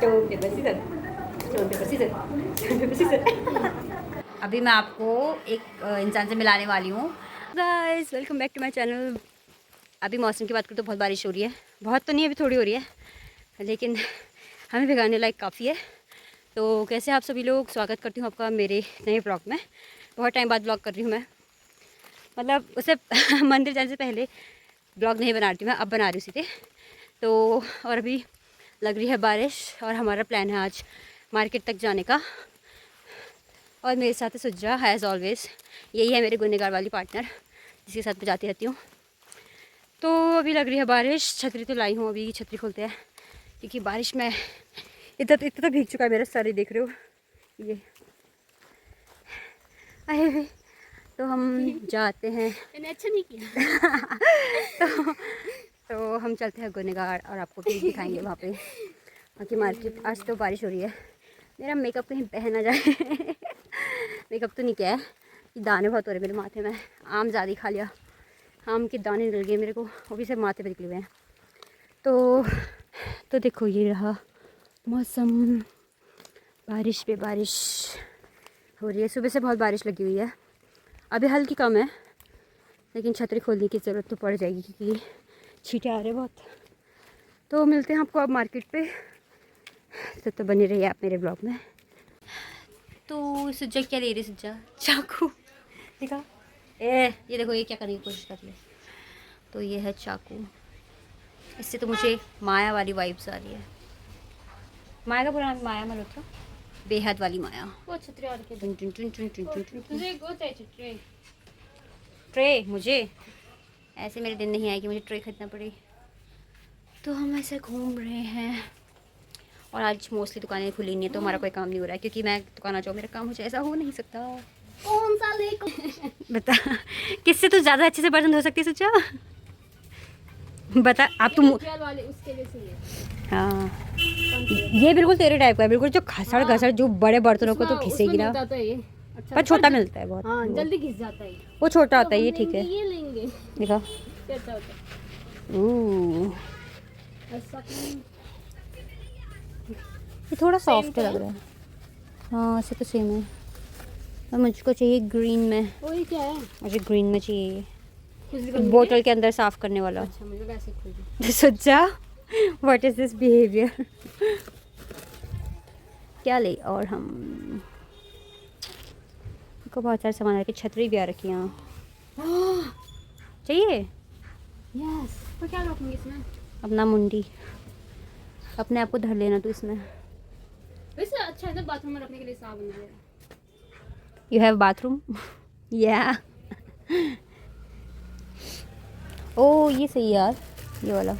Stone paper scissor, stone paper scissor, stone paper scissor. अभी मैं आपको एक इंसान से मिलाने वाली हूँ। Guys welcome back to my channel. अभी मौसम की बात करूँ तो बहुत बारिश हो रही है, बहुत तो नहीं अभी थोड़ी हो रही है, लेकिन हमें भिगाने लायक काफ़ी है। तो कैसे आप सभी लोग, स्वागत करती हूँ आपका मेरे नए ब्लॉग में। बहुत टाइम बाद ब्लॉग कर रही हूँ मैं, मतलब उसे मंदिर जाने से पहले ब्लॉग नहीं बना रही थी मैं, अब बना रही हूँ सीधे। तो और अभी लग रही है बारिश और हमारा प्लान है आज मार्केट तक जाने का। और मेरे साथ है सुज्जा एज़ ऑलवेज़, यही है मेरे गुनहगार वाली पार्टनर जिसके साथ मैं जाती रहती हूँ। तो अभी लग रही है बारिश, छतरी तो लाई हूँ, अभी छतरी खोलते हैं क्योंकि बारिश में इतना तो भीग चुका है मेरा सर, ही देख रहे हो ये। अरे तो हम जाते हैं। मैंने अच्छा नहीं किया। तो हम चलते हैं गुनहगार और आपको भी दिखाएंगे वहाँ पे बाकी मार्केट। आज तो बारिश हो रही है, मेरा मेकअप कहीं बह ना जाए। मेकअप तो नहीं किया है, दाने बहुत हो रहे मेरे माथे में, आम ज़्यादा खा लिया, आम के दाने निकल गए मेरे को, वो भी सिर्फ माथे पे निकले हुए हैं। तो देखो ये रहा मौसम, बारिश पे बारिश हो रही है। सुबह से बहुत बारिश लगी हुई है, अभी हल्की कम है, लेकिन छतरी खोलने की ज़रूरत तो पड़ जाएगी क्योंकि छींटे आ रहे बहुत। तो मिलते हैं आपको अब मार्केट पे, तो बने रहिए आप मेरे ब्लॉग में। तो सुज्जा क्या ले रही, सुज्जा चाकू देखा, ये देखो ये क्या करने की कोशिश कर रही है। तो ये है चाकू, इससे तो मुझे माया वाली वाइब्स आ रही है। माया का पूरा नाम माया मल्होत्रा, बेहद वाली माया। वो छतरी और के टुन टुन टुन टुन टुन टुन टुन। तुझे एक वो चाहिए छतरी। ट्रे मुझे ऐसे मेरे दिन नहीं आएगी, मुझे ट्रे खरीदना पड़ेगी। तो हम ऐसे घूम रहे हैं और आज मोस्टली दुकानें खुली नहीं है, तो हमारा कोई काम नहीं हो रहा है क्योंकि मैं दुकान आ जाऊँ मेरा काम मुझे ऐसा हो नहीं सकता। कौन सा ले बता किससे तो ज़्यादा अच्छे से पसंद हो सकती है सोचा, बता आप तुम। वाले उसके लिए सही है। हाँ ये बिल्कुल तेरे टाइप का है, बिल्कुल जो घसड़ घसड़ जो बड़े बर्तनों को तो घिसेगी ना, अच्छा, पर छोटा मिलता है बहुत। हाँ जल्दी घिस जाता है। वो छोटा होता है, ये ठीक है। ये लेंगे देखो कैसा होता है। ऐसा ये थोड़ा सॉफ्ट लग रहा है। हाँ ऐसे तो सेम है, और मुझको चाहिए ग्रीन में। वही क्या है, मुझे ग्रीन में चाहिए खुजली बोतल के अंदर साफ करने वाला। अच्छा मुझे वैसे खुजली। सोचा व्हाट इज दिस बिहेवियर। क्या ले, और हम को बहुत सारे सामान रखे, छतरी भी आ रखी है यहाँ। चाहिए यस, तो क्या रखूंगी इसमें? अपना मुंडी, अपने आप को धर लेना तो इसमें। वैसे अच्छा है ना बाथरूम में रखने के लिए साफ बना है। यू हैव बाथरूम या ओ ये सही है यार, ये वाला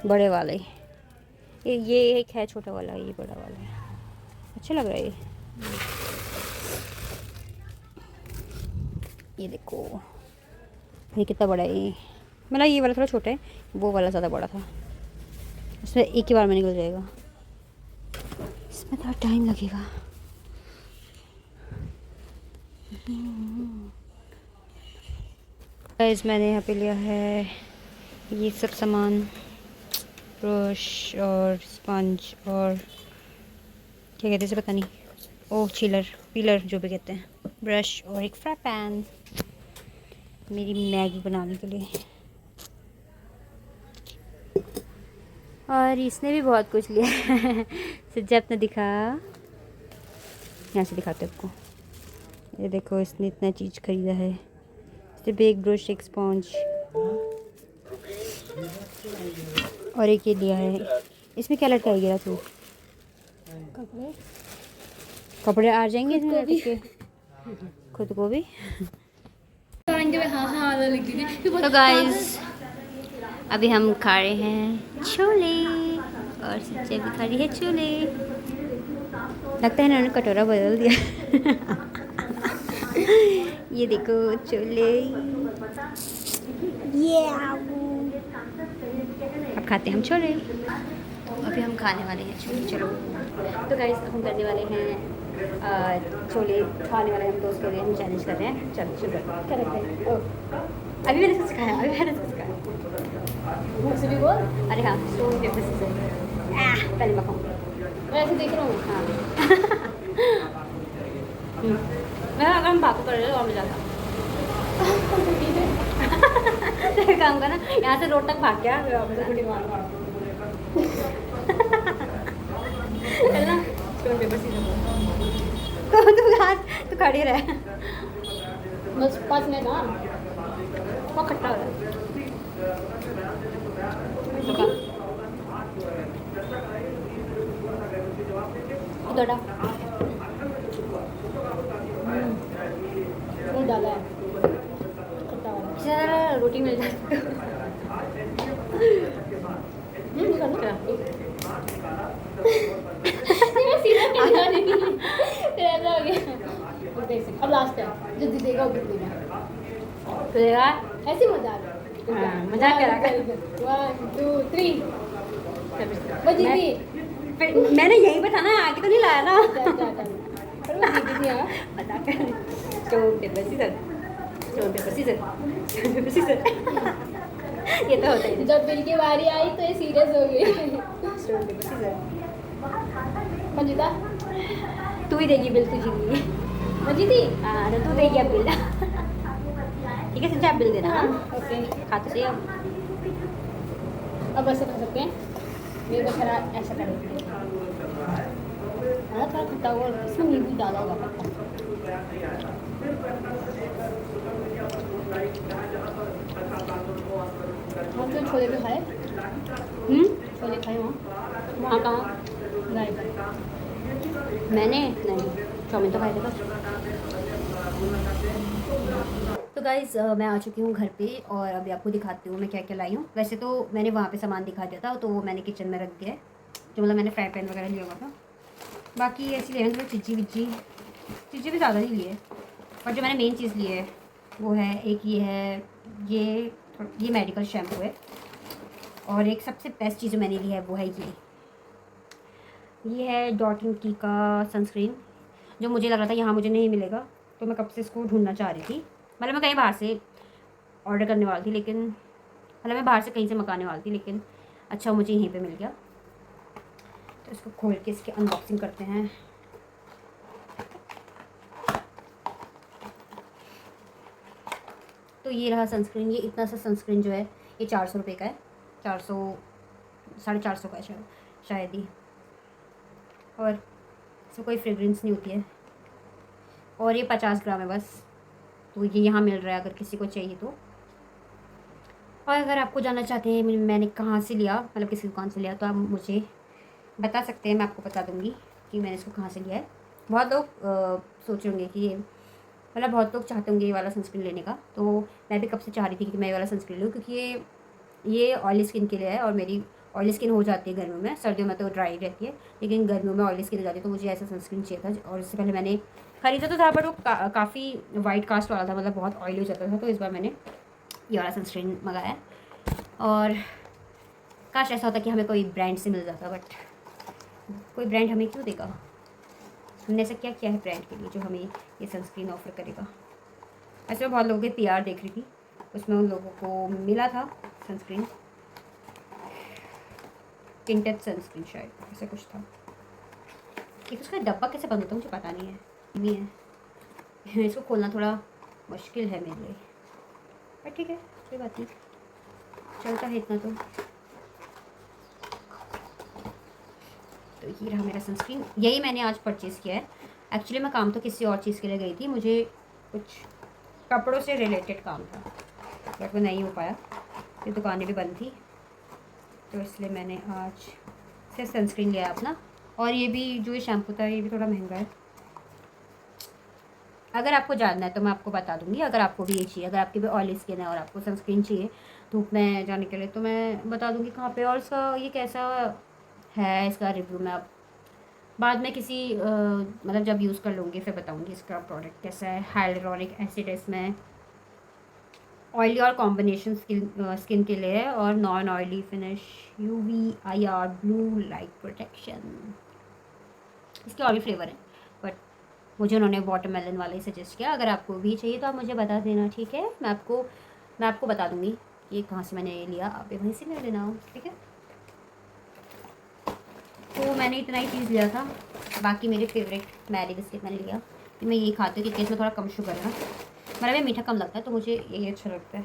बड़े वाले, ये एक है छोटा वाला, ये बड़ा वाला है, अच्छा लग रहा है ये देखो ये कितना बड़ा है। ये मतलब ये वाला थोड़ा छोटा है, वो वाला ज़्यादा बड़ा था, इसमें एक ही बार में निकल जाएगा, इसमें थोड़ा टाइम लगेगा। गाइस मैंने यहाँ पे लिया है ये सब सामान, ब्रश और स्पंज और क्या कहते हैं इसे पता नहीं, ओह चिलर पीलर जो भी कहते हैं, ब्रश और एक फ्राई पैन मेरी मैगी बनाने के लिए। और इसने भी बहुत कुछ लिया है। सज्जा अपना दिखा, यहाँ से दिखाते आपको, ये देखो इसने इतना चीज़ खरीदा है, सिर्फ एक ब्रश एक स्पॉन्ज और एक ये लिया है। इसमें क्या लटकाई गया तू, कपड़े आ जाएंगे इसमें लटक के, खुद को भी। तो गाइस अभी हम खा रहे हैं छोले और सच्चे भी खा रही है छोले, लगता है इन्होंने कटोरा बदल दिया। ये देखो छोले, ये अब खाते हैं हम छोले। अभी हम खाने वाले हैं छोले, चलो। तो गाइस अब हम करने वाले हैं छोले खाने वाले, हम दोस्त के लिए हम चैलेंज कर रहे हैं। चलो शुरू क्या लगता है? अभी मैंने इसको सिखाया, अभी मैंने इसको सिखाया। मुझसे भी बोल। अरे हाँ, स्टोन पेपर सीजर। पहले मैं खाऊंगी। मैं ऐसे देख रहा हूँ। हाँ। मैं अगर हम बात कर रहे हैं तो और मजा आता। तो एक काम करना, यहाँ से रोड तक भाग गया फिर वापस आना। चलना, स्टोन पेपर सीजर। तो तू हाथ तू खड़ी रहे। बस 5 मिनट। हाँ बहुत खट्टा हो रहा है। थोड़ा वो डाला है खट्टा वाला। ज़रा रोटी मिल जाती तो। करना मैं सीधा कहना नहीं फिर ऐसा हो गया। अब देख सकते, अब लास्ट है जो जीतेगा वो जीतेगा। तो यार ऐसे मजाक। हाँ, मजाक कर रहा है। 1 2 3 वो जीती। मैंने यही बताना है, आगे तो नहीं लाया ना। पर वो जीती थी। हाँ मजाक कर रही। Stone paper scissor, stone paper scissor, stone paper scissor. ये तो होता ही है। जब बिल की बारी आई तो ये सीरियस हो गई। Stone paper scissor. कौन जीता? तू ही देगी बिल, तू जीती। मैं जीती। हाँ तो तू देगी अब बिल। ठीक है, सिर्फ आप बिल देना। हाँ ओके खा तो सही अब। अब ऐसे कर सकते हैं। ये तो खरा ऐसा करेंगे। हाँ थोड़ा खट्टा हुआ, इसमें नींबू डाला होगा पक्का। हम तो छोले भी खाए। छोले खाए वहाँ। वहाँ कहाँ? नहीं मैंने नहीं, चाउमीन तो खाए थे बस। तो गाइज़ मैं आ चुकी हूँ घर पे और अभी आपको दिखाती हूँ मैं क्या क्या लाई हूँ। वैसे तो मैंने वहाँ पे सामान दिखा दिया था, तो वो मैंने किचन में रख दिया है, जो मतलब मैंने फ्राई पैन वगैरह लिया हुआ था। बाकी ऐसी ले थोड़ी चीज़ें भी ज़्यादा नहीं लिए, और जो मैंने मेन चीज़ ली है वो है एक ये है, ये मेडिकल शैम्पू है, और एक सबसे बेस्ट चीज़ जो मैंने ली है वो है ये है डॉट एंड की का सनस्क्रीन, जो मुझे लग रहा था यहाँ मुझे नहीं मिलेगा, तो मैं कब से इसको ढूंढना चाह रही थी। मतलब मैं कहीं बाहर से ऑर्डर करने वाली थी, लेकिन मतलब मैं बाहर से कहीं से मंगाने वाली थी, लेकिन अच्छा मुझे यहीं पे मिल गया। तो इसको खोल के इसकी अनबॉक्सिंग करते हैं। तो ये रहा सनस्क्रीन। ये इतना सा सनस्क्रीन जो है ये 400 रुपये का है, 400 450 का है शायद ही, और इसमें कोई फ्रेगरेंस नहीं होती है, और ये 50 ग्राम है बस। तो ये यहाँ मिल रहा है अगर किसी को चाहिए तो। और अगर आपको जानना चाहते हैं मैंने कहाँ से लिया, मतलब किसी दुकान से लिया, तो आप मुझे बता सकते हैं, मैं आपको बता दूँगी कि मैंने इसको कहाँ से लिया है। बहुत लोग सोच होंगे कि ये मतलब बहुत लोग चाहते होंगे ये वाला सनस्क्रीन लेने का, तो मैं भी कब से चाह रही थी कि मैं ये वाला सनस्क्रीन लूँ, क्योंकि ये ऑयली स्किन के लिए है, और मेरी ऑयली स्किन हो जाती है गर्मियों में, सर्दियों में तो ड्राई रहती है, लेकिन गर्मियों में ऑयली स्किन हो जाती है, तो मुझे ऐसा सनस्क्रीन चाहिए था। और इससे पहले मैंने खरीदा तो था, बट वो काफ़ी वाइट कास्ट वाला था, मतलब बहुत ऑयली हो जाता था, तो इस बार मैंने ये वाला सनस्क्रीन मंगाया। और काश ऐसा होता कि हमें कोई ब्रांड से मिल जाता, बट कोई ब्रांड हमें क्यों देगा? हमने ऐसा क्या किया है ब्रांड के लिए जो हमें ये सनस्क्रीन ऑफ़र करेगा? ऐसे मैं बहुत लोगों के PR देख रही थी, उसमें उन लोगों को मिला था सनस्क्रीन, टिंटेड सनस्क्रीन शायद, ऐसा कुछ था। कि उसका डब्बा कैसे बंद होता है मुझे पता नहीं है, नहीं है। इसको खोलना थोड़ा मुश्किल है मेरे लिए, पर ठीक है, कोई बात नहीं, चलता है इतना तो। ये रहा मेरा सनस्क्रीन, यही मैंने आज परचेज़ किया है। एक्चुअली मैं काम तो किसी और चीज़ के लिए गई थी, मुझे कुछ कपड़ों से रिलेटेड काम था, बट वो नहीं हो पाया, ये दुकानें भी बंद थी, तो इसलिए मैंने आज से सनस्क्रीन लिया अपना। और ये भी जो ये शैम्पू था ये भी थोड़ा महंगा है। अगर आपको जानना है तो मैं आपको बता दूंगी, अगर आपको भी ये चाहिए, अगर आपकी भी ऑयली स्किन है और आपको सनस्क्रीन चाहिए धूप में जाने के लिए, तो मैं बता दूंगी कहाँ पे, और इसका ये कैसा है इसका रिव्यू मैं अब बाद में किसी मतलब जब यूज़ कर लूँगी फिर बताऊँगी इसका प्रोडक्ट कैसा है। हाइलुरोनिक एसिड है इसमें, ऑयली और कॉम्बिनेशन स्किन के लिए है, और non oily finish, UV/IR blue light protection. इसके और भी फ्लेवर हैं, बट मुझे उन्होंने वाटरमेलन वाला ही सजेस्ट किया। अगर आपको भी चाहिए तो आप मुझे बता देना, ठीक है? मैं आपको बता दूँगी ये कहाँ से मैंने लिया, आप वहीं से ले लेना, ठीक है। तो मैंने इतना ही चीज़ लिया था, बाकी मेरे फेवरेट मैरी बिस्किट मैंने लिया कि मैं ये खाती हूँ क्योंकि इसमें थोड़ा कम शुगर है ना, मेरा भी मीठा कम लगता है तो मुझे यही अच्छा लगता है।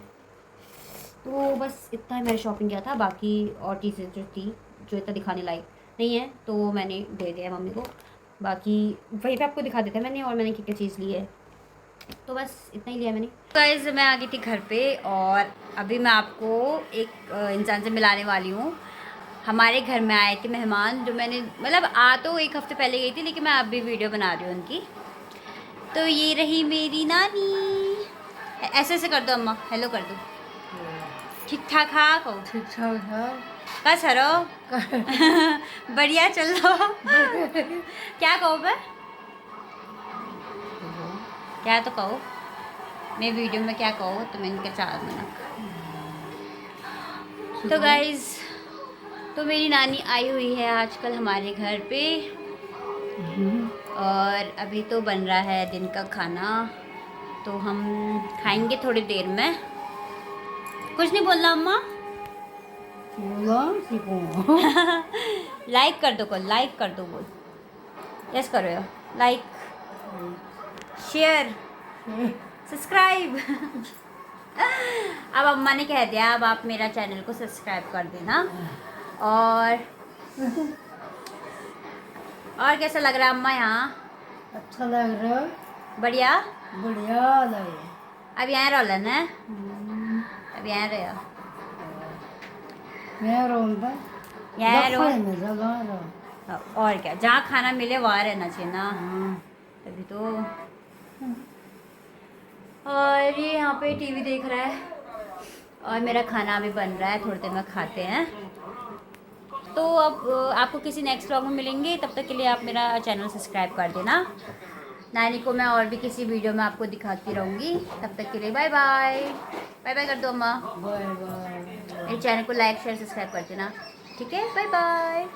तो बस इतना ही मैंने शॉपिंग किया था, बाकी और चीज़ें जो थी जो इतना दिखाने लायक नहीं है तो मैंने दे दिया मम्मी को, बाकी वहीं पे आपको दिखा देता मैंने और मैंने क्या क्या चीज़ ली है। तो बस इतना ही लिया मैंने। गाइस मैं आ गई थी घर पे और अभी मैं आपको एक इंसान से मिलाने वाली हूँ। हमारे घर में आए थे मेहमान, जो मैंने मतलब आ तो एक हफ़्ते पहले गई थी लेकिन मैं अब भी वीडियो बना रही हूँ उनकी। तो ये रही मेरी नानी, ऐसे ऐसे कर दो अम्मा, हेलो कर दो, ठीक ठाक हाँ कहो, ठीक ठाक है। बस हरो बढ़िया चल रहा क्या कहो मैं, क्या तो कहो, मैं वीडियो में क्या कहो तो मैं इनके 4 मिनट। तो गाइज तो मेरी नानी आई हुई है आजकल हमारे घर पे और अभी तो बन रहा है दिन का खाना, तो हम खाएंगे थोड़ी देर में। कुछ नहीं बोलना अम्मा लाइक कर दो, कल लाइक कर दो, बोल यस करो यार, लाइक शेयर सब्सक्राइब अब अम्मा ने कह दिया अब आप मेरा चैनल को सब्सक्राइब कर देना। और कैसा लग रहा है अम्मा यहाँ? अच्छा लग रहा है, बढ़िया बढ़िया लगे। अब यहाँ रोलन है, अब यहाँ रहो, मैं रोंदा यहाँ रो, में जगा रहा। और क्या, जहाँ खाना मिले वहाँ रहना चाहिए ना, तभी तो। और ये यहाँ पे टीवी देख रहा है और मेरा खाना अभी बन रहा है, थोड़ी देर में खाते हैं। तो अब आपको किसी नेक्स्ट व्लॉग में मिलेंगे, तब तक के लिए आप मेरा चैनल सब्सक्राइब कर देना। नानी को मैं और भी किसी वीडियो में आपको दिखाती रहूँगी, तब तक के लिए बाय बाय, बाय बाय कर दो अम्मा, बाय बाय। मेरे चैनल को लाइक शेयर सब्सक्राइब कर देना, ठीक है, बाय बाय।